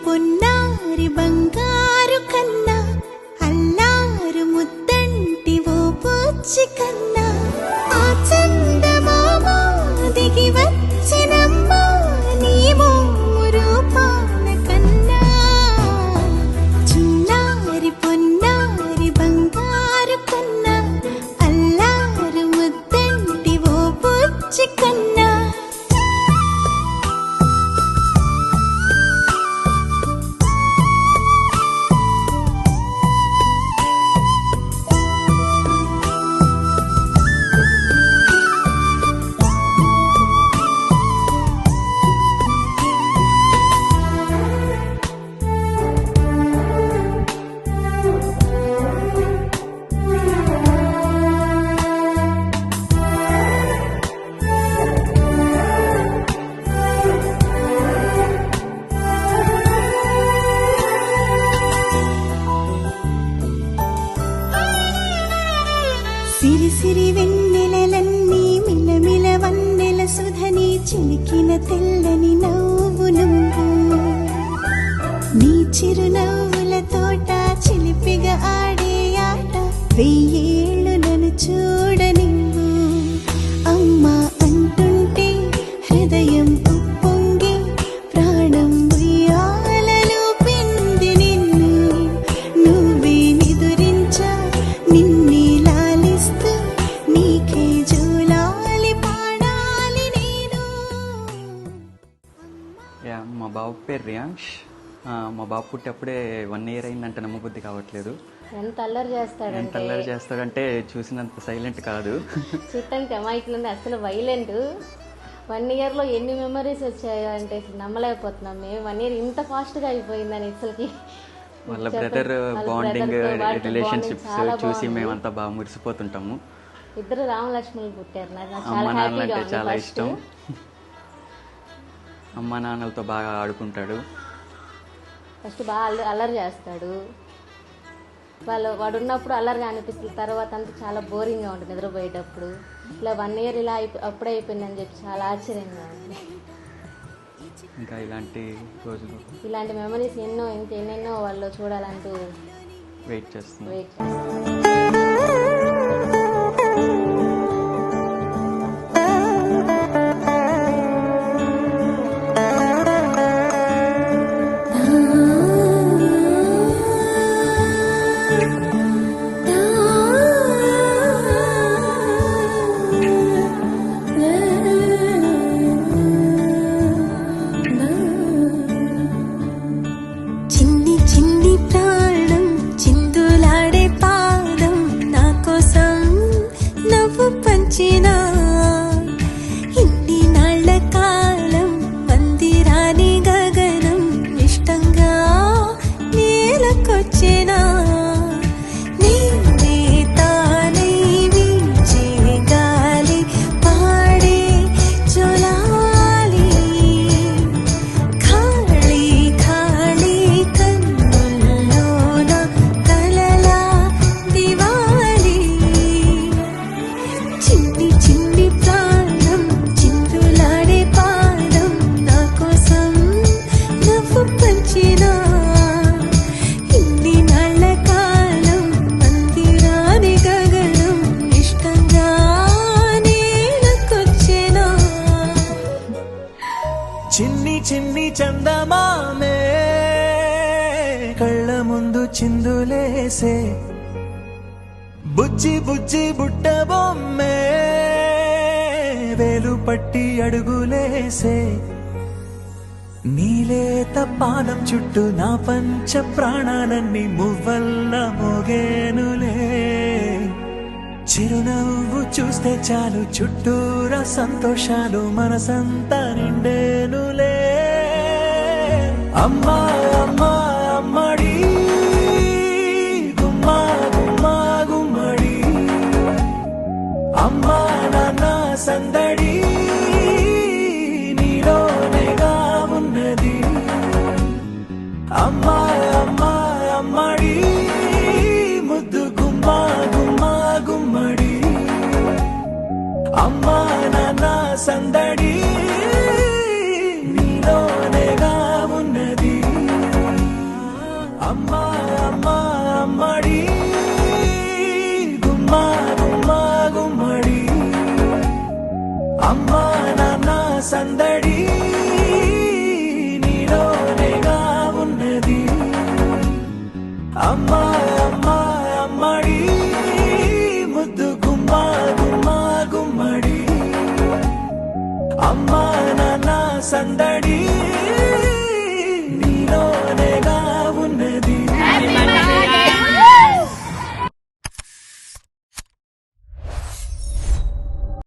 పొన్నారి బంగారు కన్నా అల్లారు ముద్దంటి ఓ బుజ్జి కన్నా ఆ చందమామ దిగి వచ్చినమ్మా నీవో రూపాన కన్నా చిన్నారి పొన్నారి బంగారు కన్నా అల్లారు ముద్దంటి ఓ బుజ్జి కన్నా సిరి సిరి వెన్నెలలన్నీ మిలమిల వన్నెల సుధని చిలికిన తెల్లని నవ్వు నువ్వు నీ చిరునవ్వుల తోట చిలిపిగా ఆడే ఆట వెయ్యేళ్ళు నన్ను చూడనివ్వు అమ్మా అంటుంటే హృదయం ఉప్పొంగి ప్రాణం ఉయ్యాలలో పిండి నిన్ను నువ్వే నిదురించా నిన్నే నీకే జూలాలి పాడాలి నేను. మా బాబు పేరు రియాంష్. మా బాబు పుట్టప్పుడే 1 year అయిందంటే నమ్మబుద్ధి కావట్లేదు. ఎంత అల్లరి చేస్తాడంటే చూసినంత సైలెంట్ కాదు. చూడటానికి అమాయకులు అసలు వైలెంట్. 1 yearలో ఎన్ని మెమరీస్ వచ్చాయో అంటే నమ్మలేకపోతున్నాం మేము. 1 year ఇంత ఫాస్ట్గా అయిపోయిందని అసలుకి. వాళ్ళ బ్రదర్ బాండింగ్ రిలేషన్షిప్స్ చూసి మేమంతా బాగా మురిసిపోతుంటాము. ఇద్దరు రామలక్ష్మణులు పుట్టారు. అమ్మ నాన్నలంటే చాలా ఇష్టం. అమ్మ నాన్నలతో బాగా ఆడుకుంటాడు. ఫస్ట్ బాగా అల్లరి చేస్తాడు. వాడు ఉన్నప్పుడు అల్లరిగా అనిపిస్తుంది, తర్వాత అంతా చాలా బోరింగ్గా ఉంటుంది నిద్రపోయేటప్పుడు. ఇలా 1 year ఇలా అప్పుడే అయిపోయిందని చెప్పి చాలా ఆశ్చర్యంగా ఉంది. ఇంకా ఇలాంటి రోజులు ఇలాంటి మెమరీస్ ఎన్నెన్నో వాళ్ళు చూడాలంటూ వెయిట్ చేస్తున్నాం. చిన్ని చందమామే కళ్ళ ముందు చిందులేసే బుజ్జి బుజ్జి బుట్ట బొమ్మే వేలు పట్టి అడుగులేసే నీలేత పానం చుట్టూ నా పంచ ప్రాణాలన్నీ మువ్వల్ల మోగేనులే చిరునవ్వు చూస్తే చాలు చుట్టూరా సంతోషాలు మనసంతా నిండేనులే అమ్మా అమ్మా అమ్మడి గుమ్మా గుమ్మా గుమ్మడి అమ్మా నాన్న సందడి నీలోనేగా ఉన్నది అమ్మా అమ్మా అమ్మడి ముద్దు గుమ్మా గుమ్మా గుమ్మడి అమ్మా నాన్న సందడి నీలోనేగా ఉన్నది సందడి